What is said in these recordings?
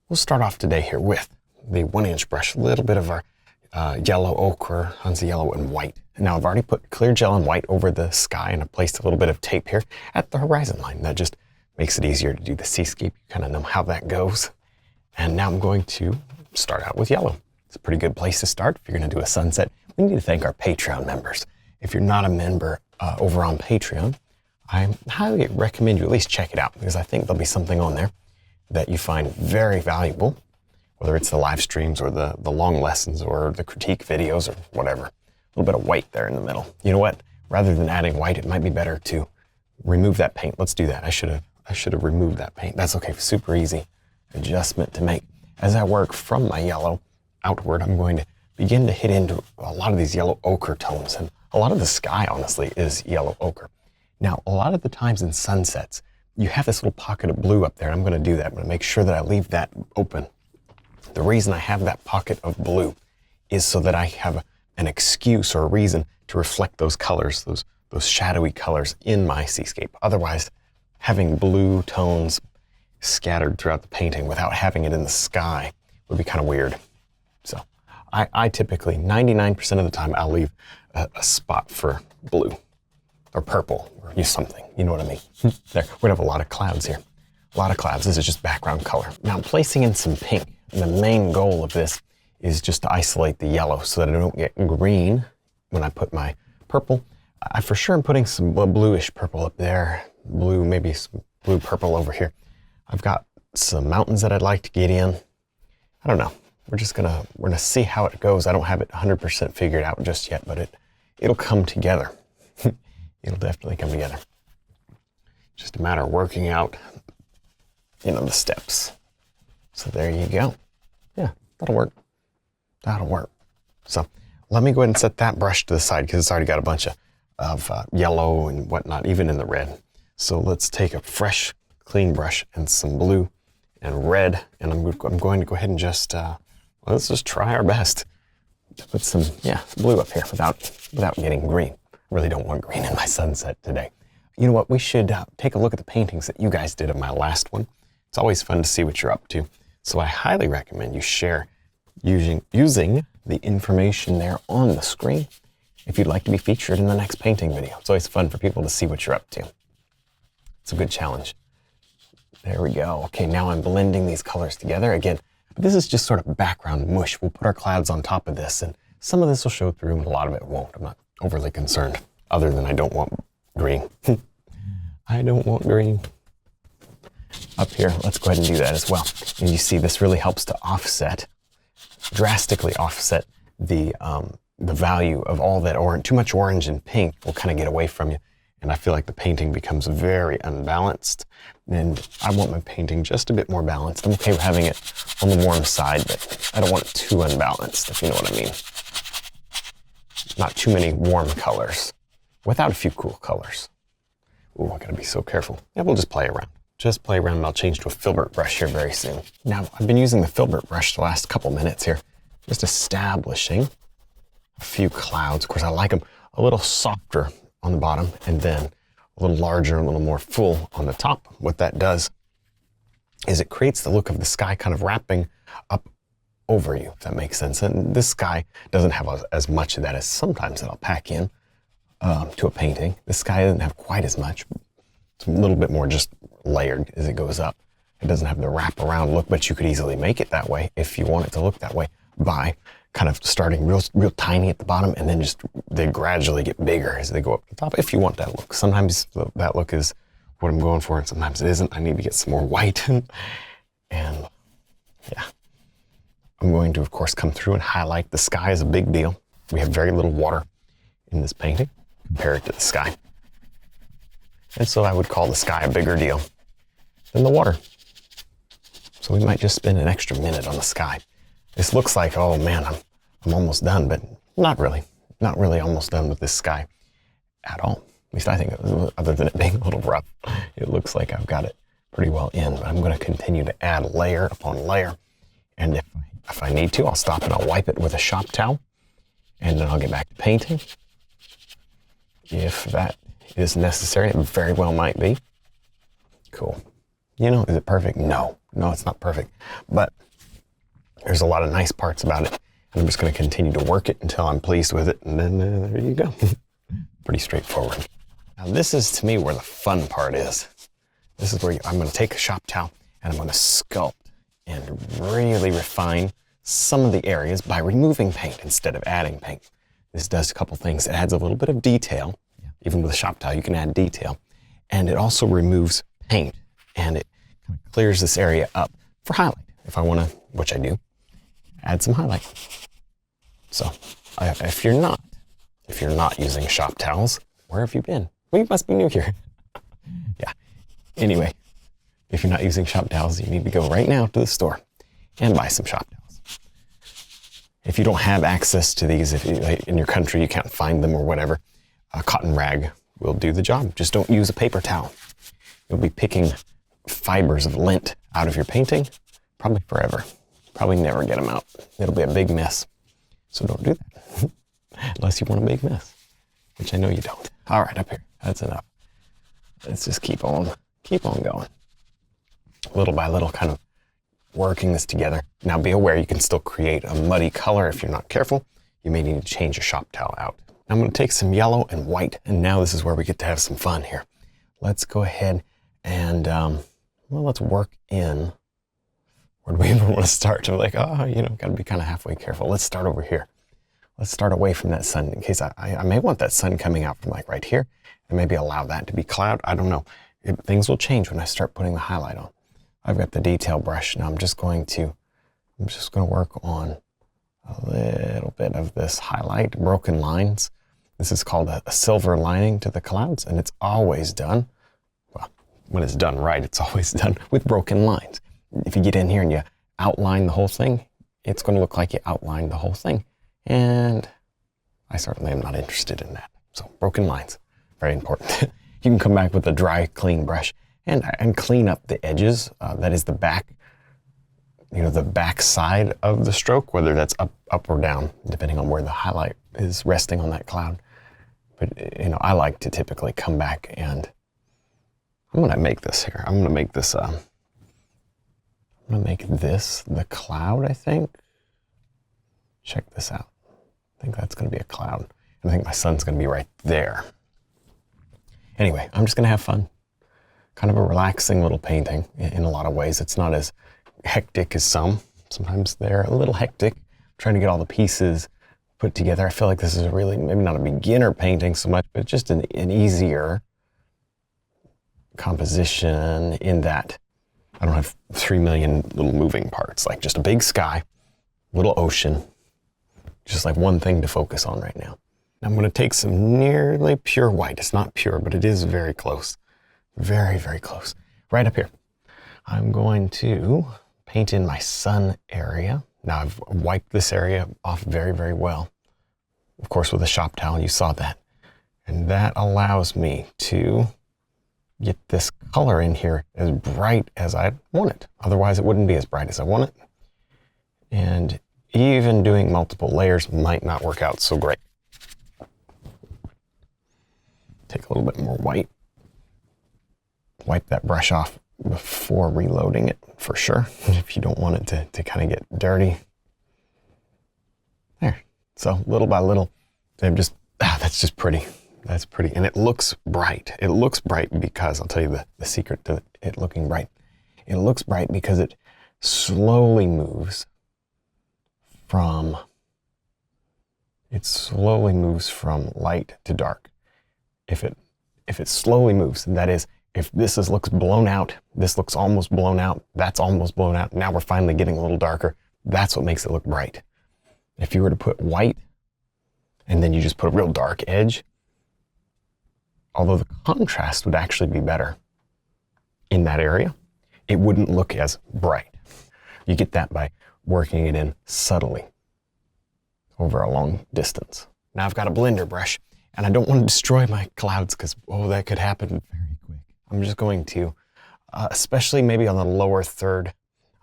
We'll start off today here with the 1-inch brush, a little bit of our yellow ochre, Hansa yellow and white. Now I've already put clear gel and white over the sky, and I've placed a little bit of tape here at the horizon line. That just makes it easier to do the seascape. You kind of know how that goes. And now I'm going to start out with yellow. It's a pretty good place to start if you're going to do a sunset. We need to thank our Patreon members. If you're not a member over on Patreon, I highly recommend you at least check it out, because I think there'll be something on there that you find very valuable, whether it's the live streams or the long lessons or the critique videos or whatever. A little bit of white there in the middle. You know what? Rather than adding white, it might be better to remove that paint. Let's do that. I should have removed that paint. That's okay. Super easy adjustment to make. As I work from my yellow outward, I'm going to begin to hit into a lot of these yellow ochre tones, and a lot of the sky, honestly, is yellow ochre. Now, a lot of the times in sunsets, you have this little pocket of blue up there, and I'm going to do that. I'm going to make sure that I leave that open. The reason I have that pocket of blue is so that I have an excuse or a reason to reflect those colors, those shadowy colors in my seascape. Otherwise, having blue tones scattered throughout the painting without having it in the sky would be kind of weird. So I typically, 99% of the time, I'll leave a spot for blue or purple or use something. You know what I mean? There, we're gonna have a lot of clouds here. A lot of clouds. This is just background color. Now I'm placing in some pink. And the main goal of this is just to isolate the yellow so that I don't get green when I put my purple. I for sure am putting some bluish purple up there. Blue, maybe some blue purple over here. I've got some mountains that I'd like to get in. I don't know. We're gonna see how it goes. I don't have it 100% figured out just yet, but it'll come together. It'll definitely come together. Just a matter of working out, the steps. So there you go. Yeah, that'll work. That'll work. So let me go ahead and set that brush to the side, because it's already got a bunch of yellow and whatnot, even in the red. So let's take a fresh, clean brush and some blue and red, and I'm going to go ahead and just, let's just try our best to put some blue up here without getting green. Really don't want green in my sunset today. You know what? We should take a look at the paintings that you guys did of my last one. It's always fun to see what you're up to. So I highly recommend you share using the information there on the screen if you'd like to be featured in the next painting video. It's always fun for people to see what you're up to. It's a good challenge. There we go. Okay, now I'm blending these colors together. Again, this is just sort of background mush. We'll put our clouds on top of this, and some of this will show through and a lot of it won't. I'm not overly concerned, other than I don't want green. I don't want green. Up here, let's go ahead and do that as well. And you see this really helps to drastically offset the value of all that orange. Too much orange and pink will kind of get away from you. And I feel like the painting becomes very unbalanced. And I want my painting just a bit more balanced. I'm okay with having it on the warm side, but I don't want it too unbalanced, if you know what I mean. Not too many warm colors, without a few cool colors. Ooh, I gotta be so careful. Yeah, we'll just play around. Just play around, and I'll change to a filbert brush here very soon. Now, I've been using the filbert brush the last couple minutes here, just establishing a few clouds. Of course, I like them a little softer on the bottom, and then a little larger, a little more full on the top. What that does is it creates the look of the sky kind of wrapping up over you, if that makes sense. And this sky doesn't have as much of that as sometimes that I'll pack in to a painting. This sky doesn't have quite as much. It's a little bit more just layered as it goes up. It doesn't have the wrap-around look, but you could easily make it that way if you want it to look that way by kind of starting real tiny at the bottom, and then they gradually get bigger as they go up the top, if you want that look. Sometimes that look is what I'm going for, and sometimes it isn't. I need to get some more white. And yeah, I'm going to, of course, come through and highlight. The sky is a big deal. We have very little water in this painting compared to the sky. And so I would call the sky a bigger deal than the water. So we might just spend an extra minute on the sky. This looks like, oh man, I'm almost done, but not really. Not really almost done with this sky at all. At least I think, other than it being a little rough, it looks like I've got it pretty well in. But I'm going to continue to add layer upon layer. And if I need to, I'll stop and I'll wipe it with a shop towel. And then I'll get back to painting. If that is necessary, it very well might be. Cool. You know, is it perfect? No, it's not perfect. But there's a lot of nice parts about it. And I'm just going to continue to work it until I'm pleased with it. And then there you go. Pretty straightforward. Now this is, to me, where the fun part is. This is where I'm going to take a shop towel and I'm going to sculpt and really refine some of the areas by removing paint instead of adding paint. This does a couple things. It adds a little bit of detail. Even with a shop towel, you can add detail. And it also removes paint and it kind of clears this area up for highlight. If I want to, which I do, add some highlight. So if you're not using shop towels, where have you been? Well, you must be new here. Yeah. Anyway, if you're not using shop towels, you need to go right now to the store and buy some shop towels. If you don't have access to these, if in your country you can't find them or whatever, a cotton rag will do the job. Just don't use a paper towel. You'll be picking fibers of lint out of your painting, probably forever. Probably never get them out. It'll be a big mess. So don't do that. Unless you want a big mess, which I know you don't. All right, up here. That's enough. Let's just keep on going. Little by little, kind of working this together. Now be aware you can still create a muddy color if you're not careful. You may need to change your shop towel out. I'm going to take some yellow and white, and now this is where we get to have some fun here. Let's go ahead and, well, let's work in. Where do we even want to start? I'm like, got to be kind of halfway careful. Let's start over here. Let's start away from that sun in case I may want that sun coming out from like right here and maybe allow that to be cloud. I don't know. Things will change when I start putting the highlight on. I've got the detail brush. Now I'm just going to work on a little bit of this highlight, broken lines. This is called a silver lining to the clouds, and it's always done, well, when it's done right, it's always done with broken lines. If you get in here and you outline the whole thing, it's going to look like you outlined the whole thing. And I certainly am not interested in that. So broken lines, very important. You can come back with a dry, clean brush and clean up the edges. That is the back, the back side of the stroke, whether that's up or down, depending on where the highlight is resting on that cloud. But, I like to typically come back and I'm going to make this here. I'm going to make this, the cloud, I think. Check this out. I think that's going to be a cloud. I think my sun's going to be right there. Anyway, I'm just going to have fun. Kind of a relaxing little painting in a lot of ways. It's not as hectic as some. Sometimes they're a little hectic, trying to get all the pieces put together. I feel like this is a really, maybe not a beginner painting so much, but just an easier composition in that I don't have 3 million little moving parts, like just a big sky, little ocean, just like one thing to focus on right now. I'm going to take some nearly pure white. It's not pure, but it is very close. Very, very close. Right up here. I'm going to paint in my sun area. Now I've wiped this area off very, very well. Of course, with a shop towel, you saw that. And that allows me to get this color in here as bright as I want it. Otherwise, it wouldn't be as bright as I want it. And even doing multiple layers might not work out so great. Take a little bit more white. Wipe that brush off before reloading it for sure, if you don't want it to kind of get dirty. There. So little by little, that's just pretty. That's pretty. And it looks bright. It looks bright because, I'll tell you the secret to it looking bright. It looks bright because it slowly moves from light to dark. If it slowly moves, that is, if looks blown out, this looks almost blown out, that's almost blown out, now we're finally getting a little darker, that's what makes it look bright. If you were to put white and then you just put a real dark edge, although the contrast would actually be better in that area, it wouldn't look as bright. You get that by working it in subtly over a long distance. Now I've got a blender brush and I don't want to destroy my clouds because, that could happen very quick. I'm just going to, especially maybe on the lower third,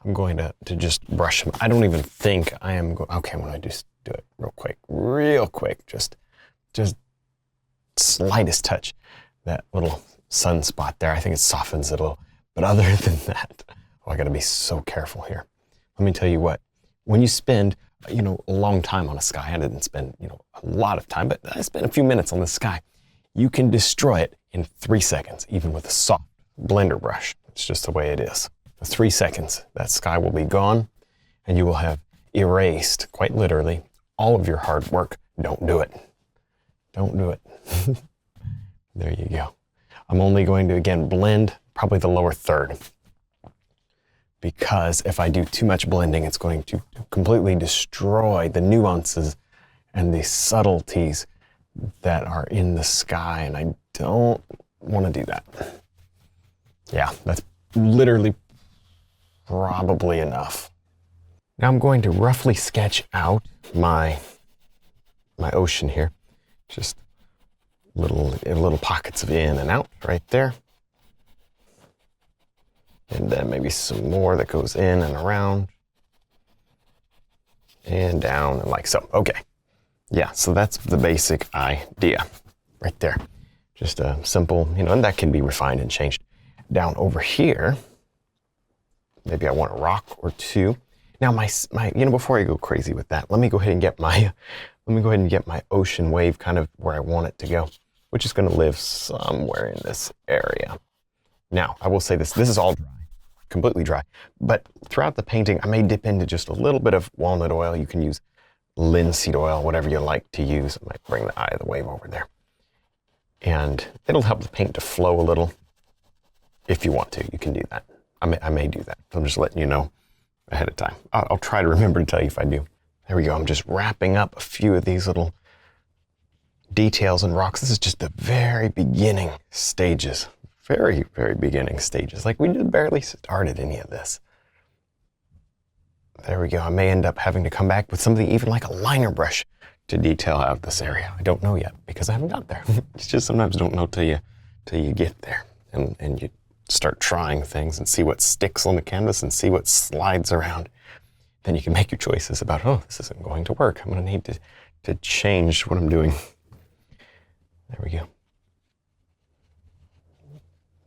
I'm going to just brush them. I don't even think I am going, okay, I'm going to just do it real quick, just slightest touch. That little sunspot there, I think it softens it a little. But other than that, oh, I gotta be so careful here. Let me tell you what, when you spend, a long time on a sky, I didn't spend, a lot of time, but I spent a few minutes on the sky. You can destroy it in 3 seconds, even with a soft blender brush. It's just the way it is. In 3 seconds, that sky will be gone and you will have erased, quite literally, all of your hard work. Don't do it. Don't do it. There you go. I'm only going to, again, blend probably the lower third, because if I do too much blending, it's going to completely destroy the nuances and the subtleties that are in the sky, and I don't want to do that. Yeah, that's literally probably enough. Now I'm going to roughly sketch out my ocean here. Just little pockets of in and out right there. And then maybe some more that goes in and around and down and like so. Okay. Yeah, so that's the basic idea right there. Just a simple, and that can be refined and changed. Down over here, maybe I want a rock or two. Now my before I go crazy with that, let me go ahead and get my ocean wave kind of where I want it to go, which is going to live somewhere in this area. Now, I will say this is all dry, completely dry, but throughout the painting, I may dip into just a little bit of walnut oil. You can use linseed oil, whatever you like to use. I might bring the eye of the wave over there. And it'll help the paint to flow a little. If you want to, you can do that. I may do that. I'm just letting you know ahead of time. I'll try to remember to tell you if I do. There we go. I'm just wrapping up a few of these little details and rocks. This is just the very beginning stages. Very, very beginning stages. Like we just barely started any of this. There we go. I may end up having to come back with something even like a liner brush to detail out this area. I don't know yet because I haven't got there. It's just sometimes don't know till you get there and you start trying things and see what sticks on the canvas and see what slides around. Then you can make your choices about, oh, this isn't going to work. I'm going to need to change what I'm doing. There we go.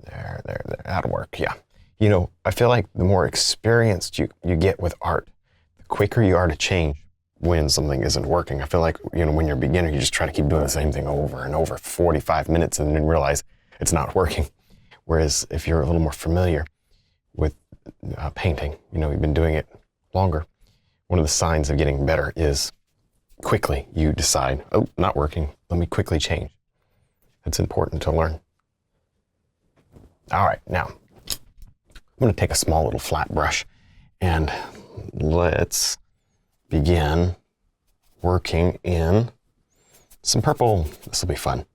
There. That'll work, yeah. I feel like the more experienced you get with art, the quicker you are to change when something isn't working. I feel like, when you're a beginner, you just try to keep doing the same thing over and over for 45 minutes and then realize it's not working. Whereas if you're a little more familiar with painting, you've been doing it longer, one of the signs of getting better is quickly you decide, oh, not working, let me quickly change. It's important to learn. All right, now I'm going to take a small little flat brush and let's begin working in some purple. This will be fun.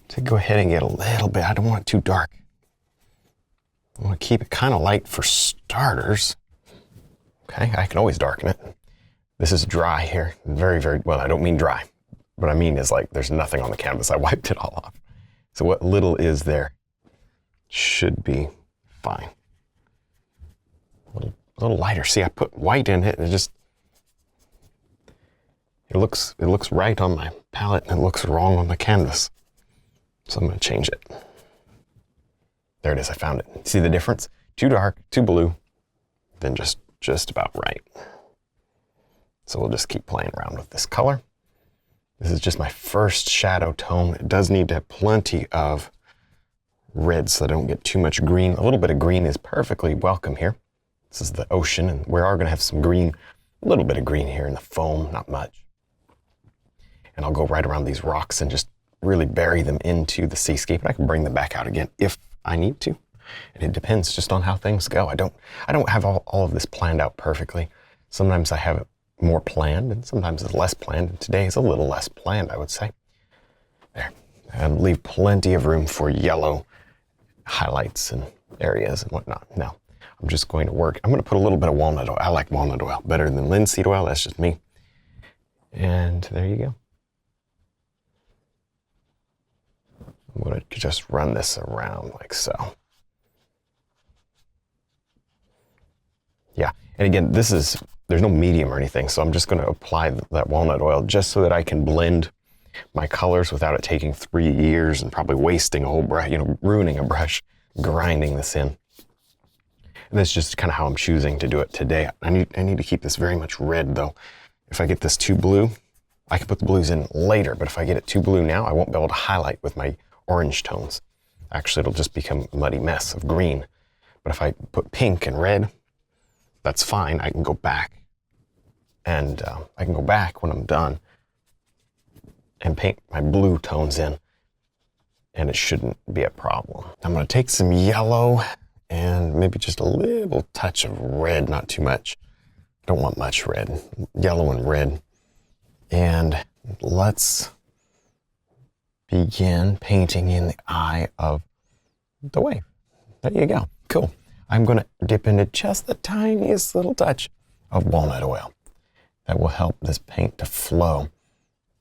To go ahead and get a little bit, I don't want it too dark. I want to keep it kind of light for starters. Okay, I can always darken it. This is dry here, very, very, well, I don't mean dry. What I mean is like there's nothing on the canvas. I wiped it all off. So what little is there should be fine. A little lighter. See, I put white in it and it looks right on my palette and it looks wrong on the canvas. So I'm going to change it. There it is. I found it. See the difference? Too dark, too blue, then just about right. So we'll just keep playing around with this color. This is just my first shadow tone. It does need to have plenty of red so I don't get too much green. A little bit of green is perfectly welcome here. This is the ocean, and we are going to have some green, a little bit of green here in the foam, not much. And I'll go right around these rocks and just really bury them into the seascape. And I can bring them back out again if I need to. And it depends just on how things go. I don't have all of this planned out perfectly. Sometimes I have it more planned and sometimes it's less planned. And today is a little less planned, I would say. There. And leave plenty of room for yellow highlights and areas and whatnot. Now, I'm just going to work. I'm going to put a little bit of walnut oil. I like walnut oil better than linseed oil. That's just me. And there you go. I'm going to just run this around like so. Yeah, and again, there's no medium or anything, so I'm just going to apply that walnut oil just so that I can blend my colors without it taking 3 years and probably wasting a whole brush, ruining a brush, grinding this in. That's just kind of how I'm choosing to do it today. I need to keep this very much red though. If I get this too blue, I can put the blues in later, but if I get it too blue now, I won't be able to highlight with my orange tones. Actually, it'll just become a muddy mess of green. But if I put pink and red, that's fine. I can go back and I can go back when I'm done and paint my blue tones in, and it shouldn't be a problem. I'm gonna take some yellow and maybe just a little touch of red, not too much. Don't want much red, yellow and red. And let's begin painting in the eye of the wave. There you go, cool. I'm gonna dip into just the tiniest little touch of walnut oil. That will help this paint to flow.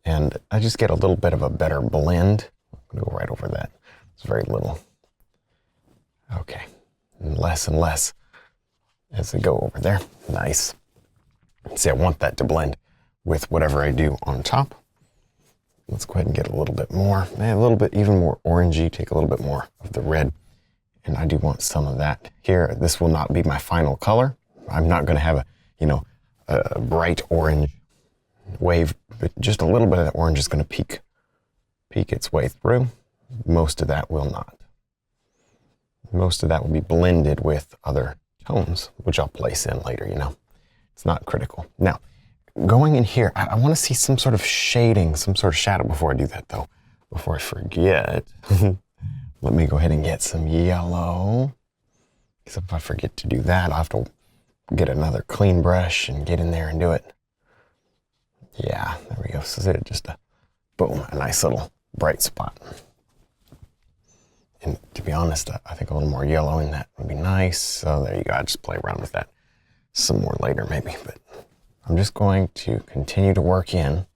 And I just get a little bit of a better blend. I'm gonna go right over that. It's very little. Okay, and less as I go over there. Nice. See, I want that to blend with whatever I do on top. Let's go ahead and get a little bit more, a little bit even more orangey, take a little bit more of the red. And I do want some of that here. This will not be my final color. I'm not gonna have a bright orange wave, but just a little bit of that orange is gonna peek its way through. Most of that will not. Most of that will be blended with other tones, which I'll place in later, It's not critical. Now, going in here, I want to see some sort of shading, some sort of shadow before I do that though. Before I forget, let me go ahead and get some yellow. Because if I forget to do that, I'll have to get another clean brush and get in there and do it. Yeah, there we go. So there's just a nice little bright spot. And to be honest, I think a little more yellow in that would be nice. So there you go. I'll just play around with that some more later maybe, but I'm just going to continue to work in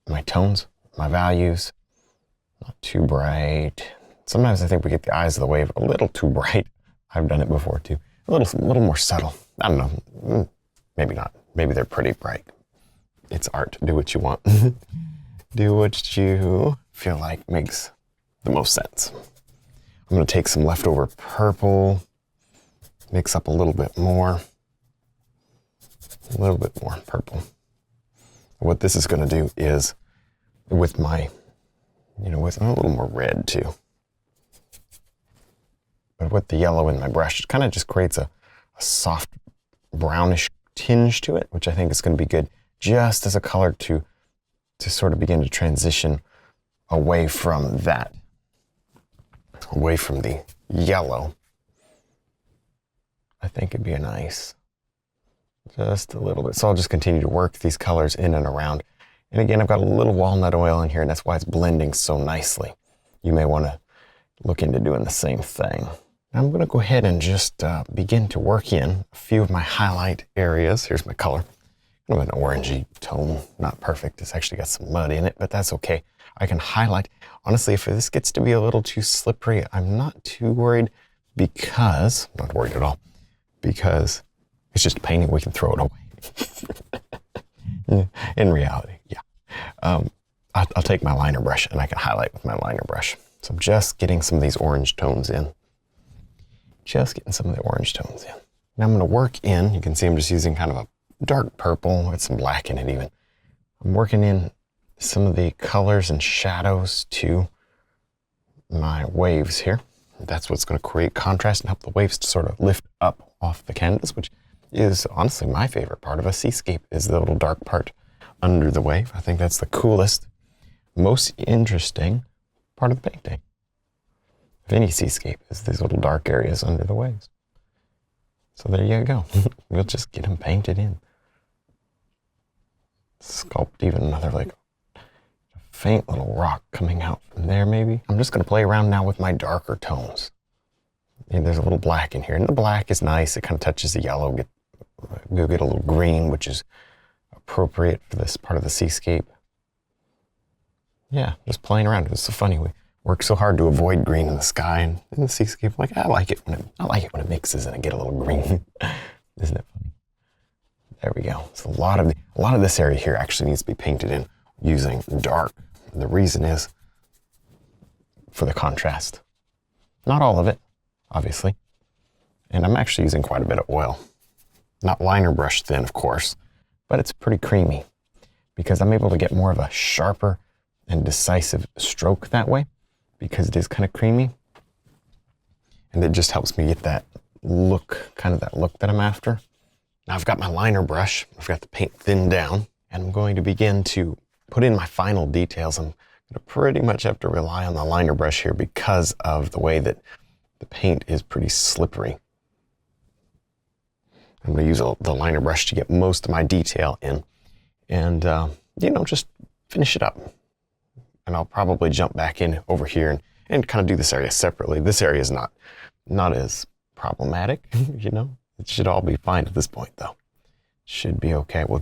my tones, my values, not too bright. Sometimes I think we get the eyes of the wave a little too bright. I've done it before too. A little more subtle. I don't know, maybe not. Maybe they're pretty bright. It's art, do what you want. Do what you feel like makes the most sense. I'm gonna take some leftover purple, mix up a little bit more purple. What this is gonna do is, with my, with a little more red too. But with the yellow in my brush, it kind of just creates a soft brownish tinge to it, which I think is gonna be good just as a color to sort of begin to transition away from that, away from the yellow. I think it'd be a nice, just a little bit. So I'll just continue to work these colors in and around. And again, I've got a little walnut oil in here, and that's why it's blending so nicely. You may want to look into doing the same thing. Now I'm going to go ahead and just begin to work in a few of my highlight areas. Here's my color. Kind of an orangey tone, not perfect. It's actually got some mud in it, but that's okay. I can highlight. Honestly, if this gets to be a little too slippery, I'm not too worried because, not worried at all, because it's just a painting, we can throw it away. In reality, yeah. I'll take my liner brush and I can highlight with my liner brush. So I'm just getting some of these orange tones in. Just getting some of the orange tones in. Now I'm gonna work in, you can see I'm just using kind of a dark purple with some black in it even. I'm working in some of the colors and shadows to my waves here. That's what's going to create contrast and help the waves to sort of lift up off the canvas, which is honestly my favorite part of a seascape, is the little dark part under the wave. I think that's the coolest, most interesting part of the painting of any seascape, is these little dark areas under the waves. So there you go. We'll just get them painted in. Sculpt even another like faint little rock coming out from there maybe. I'm just gonna play around now with my darker tones. And there's a little black in here, and the black is nice. It kind of touches the yellow. Go get a little green, which is appropriate for this part of the seascape. Yeah, just playing around. It was so funny. We worked so hard to avoid green in the sky and in the seascape. Like I like it when it mixes and I get a little green. Isn't it funny? There we go. So a lot of this area here actually needs to be painted in using dark. And the reason is for the contrast. Not all of it, obviously. And I'm actually using quite a bit of oil. Not liner brush thin, of course, but it's pretty creamy because I'm able to get more of a sharper and decisive stroke that way because it is kind of creamy. And it just helps me get that look, kind of that look that I'm after. Now I've got my liner brush, I've got the paint thinned down, and I'm going to begin to put in my final details. I'm going to pretty much have to rely on the liner brush here because of the way that the paint is pretty slippery. I'm going to use the liner brush to get most of my detail in and, you know, just finish it up. And I'll probably jump back in over here and kind of do this area separately. This area is not as problematic, you know. It should all be fine at this point, though. Should be okay. We'll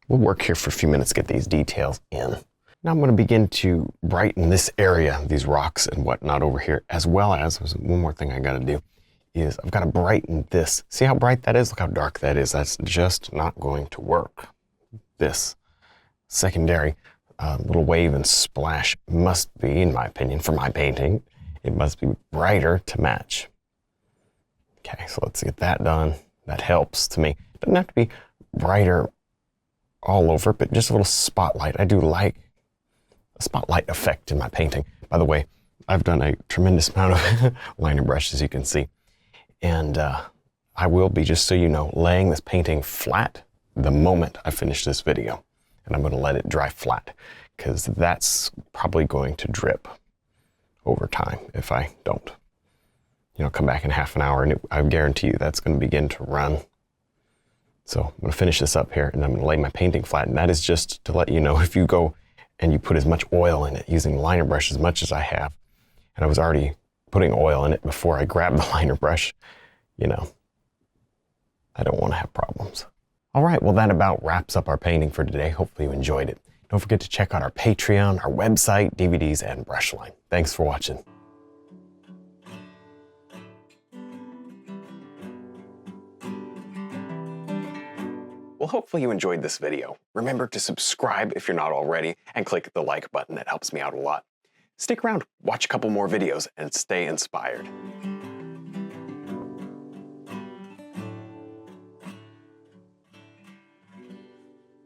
work here for a few minutes, get these details in. Now I'm going to begin to brighten this area, these rocks and whatnot over here, as well as, there's one more thing I got to do, is I've got to brighten this. See how bright that is? Look how dark that is. That's just not going to work. This secondary little wave and splash must be, in my opinion, for my painting, it must be brighter to match. Okay, so let's get that done. That helps to me. It doesn't have to be brighter all over, but just a little spotlight. I do like a spotlight effect in my painting. By the way, I've done a tremendous amount of liner brush, as you can see. And I will be, just so you know, laying this painting flat the moment I finish this video. And I'm going to let it dry flat because that's probably going to drip over time if I don't, you know, come back in half an hour, and I guarantee you that's going to begin to run. So I'm going to finish this up here and I'm going to lay my painting flat. And that is just to let you know, if you go and you put as much oil in it using the liner brush as much as I have, and I was already putting oil in it before I grabbed the liner brush, you know, I don't want to have problems. All right, well, that about wraps up our painting for today. Hopefully you enjoyed it. Don't forget to check out our Patreon, our website, DVDs, and brush line. Thanks for watching. Well, hopefully you enjoyed this video. Remember to subscribe if you're not already, and click the like button. That helps me out a lot. Stick around, watch a couple more videos, and stay inspired.